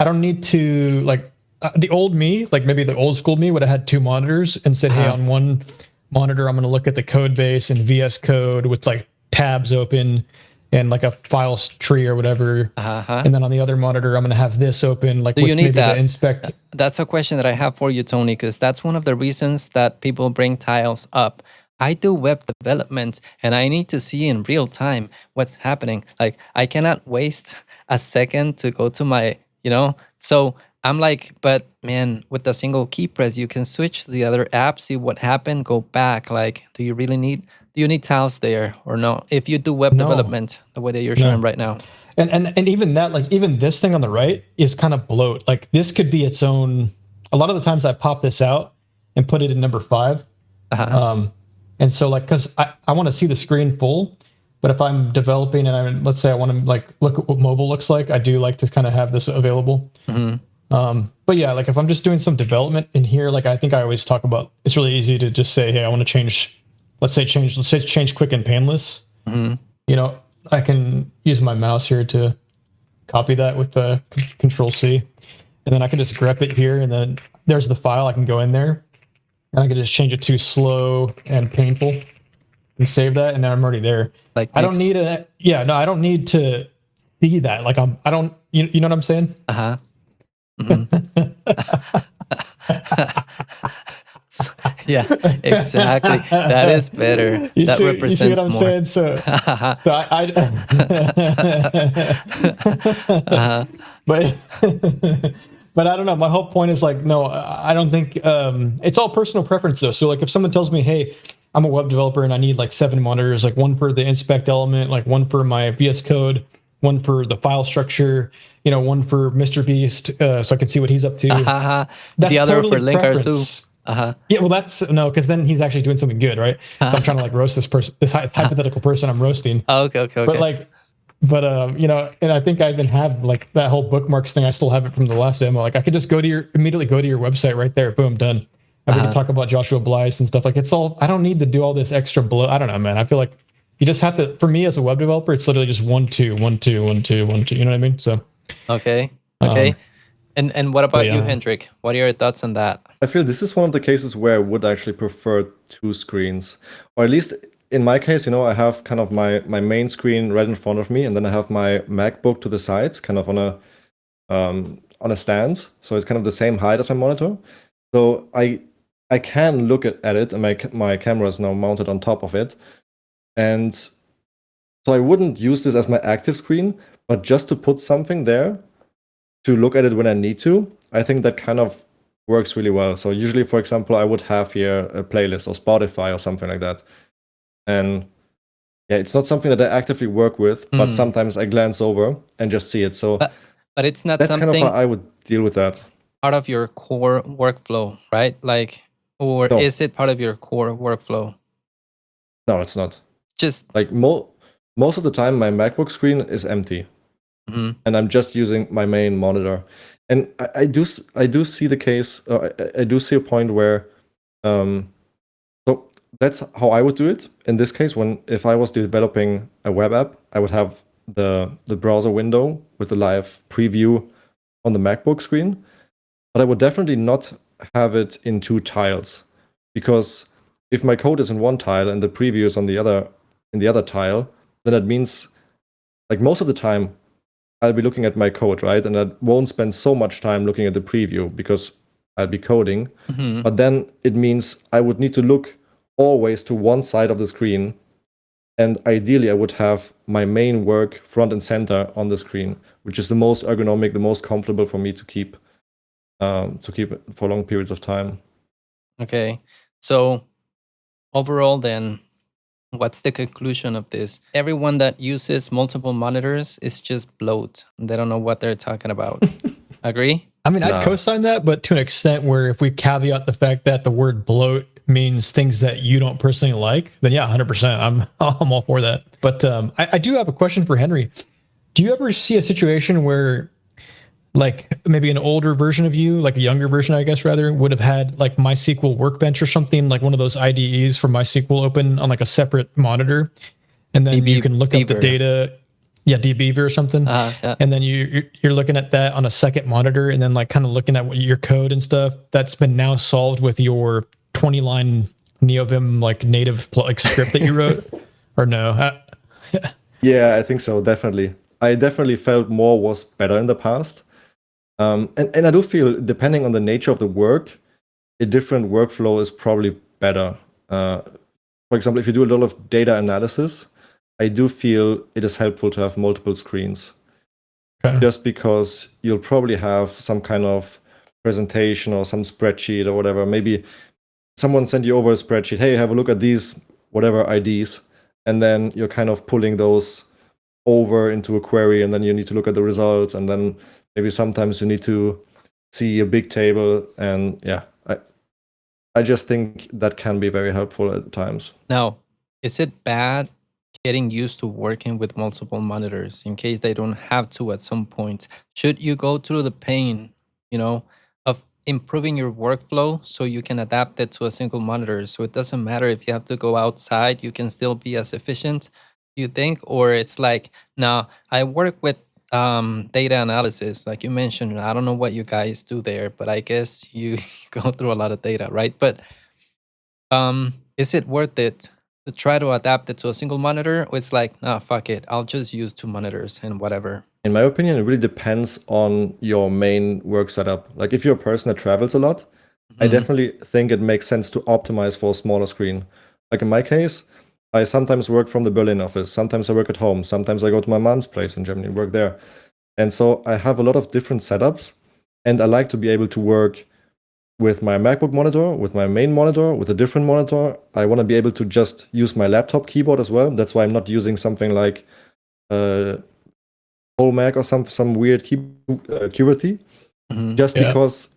don't need to like the old me, like maybe the old school me would have had two monitors and said, hey, on one monitor, I'm going to look at the code base and VS Code with like tabs open and like a files tree or whatever. And then on the other monitor, I'm going to have this open, like Do you need maybe that? the inspect. That's a question that I have for you, Tony, because that's one of the reasons that people bring tiles up. I do web development and I need to see in real time what's happening. Like I cannot waste a second to go to my, so I'm like, but man, with the single key press, you can switch to the other app, see what happened, go back. Like, do you need tiles there or no? If you do web development the way that you're showing right now. And even that, like even this thing on the right is kind of bloat. Like this could be its own. A lot of the times I pop this out and put it in number 5. And so like, cause I want to see the screen full, but if I'm developing and let's say I want to like look at what mobile looks like, I do like to kind of have this available. But yeah, like if I'm just doing some development in here, like I think I always talk about, it's really easy to just say, hey, I want to change, let's say change quick and painless. I can use my mouse here to copy that with the Control C, and then I can just grep it here, and then there's the file. I can go in there, and I can just change it to slow and painful, and save that, and then I'm already there. Like I don't need I don't need to see that. Like I don't, you know what I'm saying? Yeah, exactly. That is better. You that see, represents you see what I'm more. saying? So but I don't know. My whole point is like, no, I don't think it's all personal preference though. So like if someone tells me, hey, I'm a web developer and I need like 7 monitors, like one for the inspect element, like one for my VS Code, one for the file structure, one for Mr. Beast, so I can see what he's up to. That's the other totally for linkarzu. Yeah, well, that's no, because then he's actually doing something good, right? So I'm trying to like roast this person, this hypothetical person I'm roasting. Okay. But and I think I even have like that whole bookmarks thing. I still have it from the last demo. Like I could just immediately go to your website right there. Boom, done. And we can talk about Joshua Blythe and stuff. Like it's all. I don't need to do all this extra blow. I don't know, man. I feel like you just have to. For me as a web developer, it's literally just 1 2 1 2 1 2 1 2. You know what I mean? So. Okay. And what about you, Hendrik? What are your thoughts on that? I feel this is one of the cases where I would actually prefer 2 screens, or at least in my case, I have kind of my main screen right in front of me, and then I have my MacBook to the side, kind of on a stand, so it's kind of the same height as my monitor. So I can look at it, and my camera is now mounted on top of it, and so I wouldn't use this as my active screen, but just to put something there to look at it when I need to. I think that kind of works really well. So usually, for example, I would have here a playlist or Spotify or something like that. And yeah, it's not something that I actively work with, but sometimes I glance over and just see it. So but it's not that's something kind of how I would deal with that. Part of your core workflow, right? Like, or no. Is it part of your core workflow? No, it's not. Just like most of the time, my MacBook screen is empty. And I'm just using my main monitor, and I do see the case. I do see a point where, so that's how I would do it in this case. If I was developing a web app, I would have the browser window with the live preview on the MacBook screen, but I would definitely not have it in 2 tiles, because if my code is in one tile and the preview is in the other tile, then that means like most of the time I'll be looking at my code, right? And I won't spend so much time looking at the preview because I'll be coding. But then it means I would need to look always to one side of the screen. And ideally, I would have my main work front and center on the screen, which is the most ergonomic, the most comfortable for me to keep it for long periods of time. Okay. So overall then, what's the conclusion of this? Everyone that uses multiple monitors is just bloat. They don't know what they're talking about. Agree? I mean, I'd co-sign that, but to an extent where if we caveat the fact that the word bloat means things that you don't personally like, then yeah, 100%. I'm all for that. But I do have a question for Henry. Do you ever see a situation where like maybe an older version of you, like a younger version, I guess, rather, would have had like MySQL Workbench or something, like one of those IDEs for MySQL open on like a separate monitor, and then you can look up the data. DBeaver or something. Yeah. And then you're looking at that on a second monitor, and then like kind of looking at what your code and stuff that's been now solved with your 20-line NeoVim like native like script that you wrote, or no? Yeah, I think so. Definitely. I definitely felt more was better in the past. And I do feel, depending on the nature of the work, a different workflow is probably better. For example, if you do a lot of data analysis, I do feel it is helpful to have multiple screens. Okay. Just because you'll probably have some kind of presentation or some spreadsheet or whatever. Maybe someone sent you over a spreadsheet. Hey, have a look at these whatever IDs. And then you're kind of pulling those over into a query, and then you need to look at the results. And then maybe sometimes you need to see a big table. And yeah, I just think that can be very helpful at times. Now, is it bad getting used to working with multiple monitors in case they don't have to at some point? Should you go through the pain, of improving your workflow so you can adapt it to a single monitor? So it doesn't matter if you have to go outside, you can still be as efficient, you think? Or it's like, no, I work with data analysis, like you mentioned. I don't know what you guys do there, but I guess you go through a lot of data, right? But is it worth it to try to adapt it to a single monitor? Or it's like, nah, fuck it, I'll just use 2 monitors and whatever. In my opinion, it really depends on your main work setup. Like if you're a person that travels a lot, I definitely think it makes sense to optimize for a smaller screen. Like in my case, I sometimes work from the Berlin office. Sometimes I work at home. Sometimes I go to my mom's place in Germany and work there. And so I have a lot of different setups, and I like to be able to work with my MacBook monitor, with my main monitor, with a different monitor. I want to be able to just use my laptop keyboard as well. That's why I'm not using something like whole Mac or some weird QWERTY, just because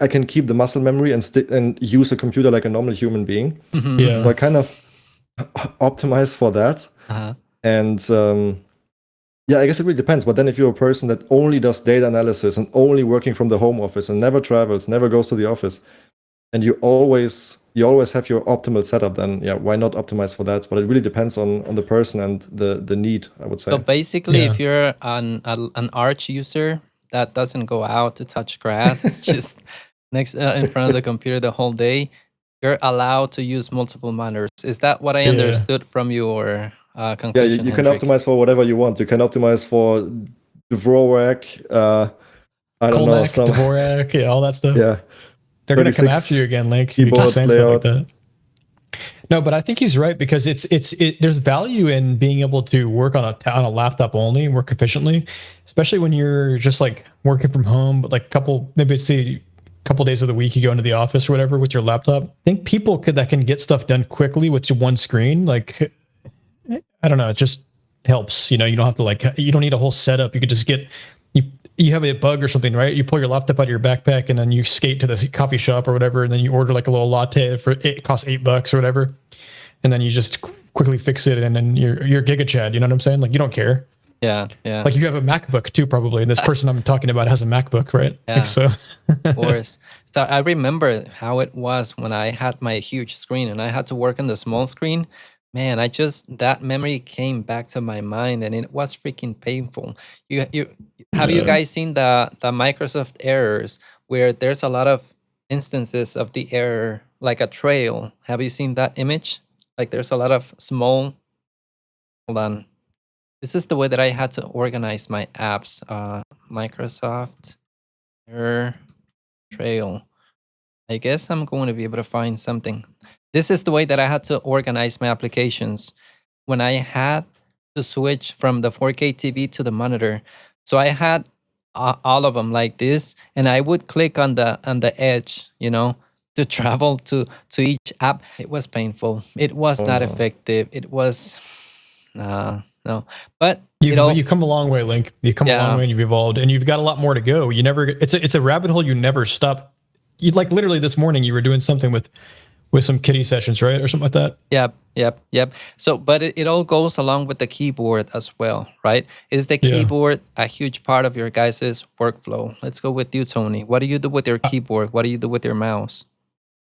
I can keep the muscle memory and use a computer like a normal human being. Yeah. So I kind of optimize for that. And yeah, I guess it really depends. But then if you're a person that only does data analysis and only working from the home office and never travels, never goes to the office, and you always have your optimal setup, then yeah, why not optimize for that? But it really depends on the person and the need, I would say. So basically, if you're an Arch user that doesn't go out to touch grass, it's just next in front of the computer the whole day, you're allowed to use multiple monitors. Is that what I understood from your conclusion? Yeah, you can optimize for whatever you want. You can optimize for Dvorak, I don't know, Dvorak, yeah, all that stuff. Yeah. They're going to come after you again, Link. You keep saying stuff like that. No, but I think he's right, because there's value in being able to work on a laptop only and work efficiently, especially when you're just like working from home, but like maybe say couple days of the week you go into the office or whatever with your laptop. I think people that can get stuff done quickly with your one screen, like, I don't know, it just helps. You don't have to you don't need a whole setup. You could just you have a bug or something, right? You pull your laptop out of your backpack and then you skate to the coffee shop or whatever, and then you order like a little latte it costs $8 or whatever, and then you just quickly fix it, and then you're Giga Chad. You know what I'm saying? Like, you don't care. Yeah. Like, you have a MacBook too, probably. And this person I'm talking about has a MacBook, right? Yeah. Like, so. Of course. So I remember how it was when I had my huge screen and I had to work on the small screen. Man, that memory came back to my mind, and it was freaking painful. Have you guys seen the Microsoft errors where there's a lot of instances of the error, like a trail? Have you seen that image? Like, there's a lot of small. Hold on. This is the way that I had to organize my apps. Microsoft error trail. I guess I'm going to be able to find something. This is the way that I had to organize my applications when I had to switch from the 4K TV to the monitor. So I had all of them like this, and I would click on the edge, to travel to each app. It was painful. It was not effective. It was no. But you come a long way, Link. You come a long way, and you've evolved, and you've got a lot more to go. You never. It's a rabbit hole you never stop. You like literally this morning you were doing something with some kitty sessions, right, or something like that. Yep. So, but it all goes along with the keyboard as well, right? Is the keyboard a huge part of your guys' workflow? Let's go with you, Tony. What do you do with your keyboard? What do you do with your mouse?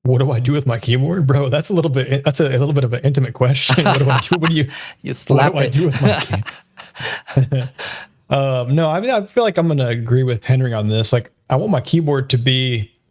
What do I do with my keyboard, bro? That's a little bit of an intimate question. What do I do? You slap what do I do with my keyboard? No, I mean, I feel like I'm going to agree with Henry on this. Like, I want my keyboard to be